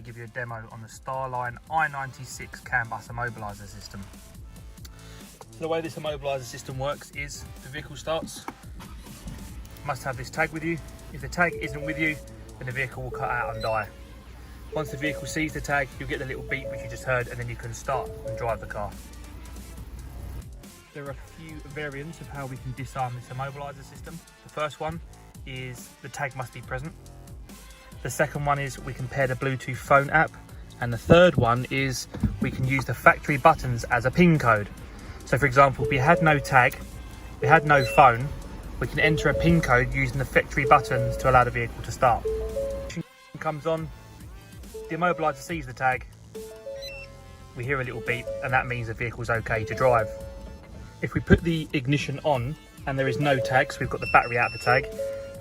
give you a demo on the StarLine i96 CAN bus immobiliser system. So the way this immobiliser system works is the vehicle starts, must have this tag with you. If the tag isn't with you, then the vehicle will cut out and die. Once the vehicle sees the tag, you'll get the little beep which you just heard, and then you can start and drive the car. There are a few variants of how we can disarm this immobiliser system. The first one is the tag must be present. The second one is we can pair the Bluetooth phone app. And the third one is we can use the factory buttons as a PIN code. So for example, we had no tag, we had no phone, we can enter a PIN code using the factory buttons to allow the vehicle to start. Comes on, the immobiliser sees the tag, we hear a little beep, and that means the vehicle's okay to drive. If we put the ignition on and there is no tag, so we've got the battery out of the tag,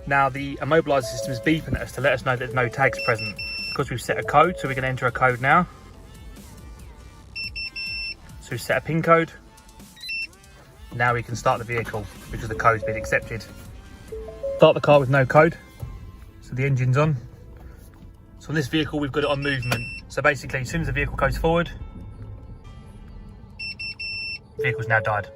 now the immobiliser system is beeping at us to let us know that there's no tags present, because we've set a code. So we're going to enter a code now. So we've set a PIN code. Now we can start the vehicle because the code's been accepted. Start the car with no code, so the engine's on. So on this vehicle we've got it on movement. So basically as soon as the vehicle goes forward, the vehicle's now died.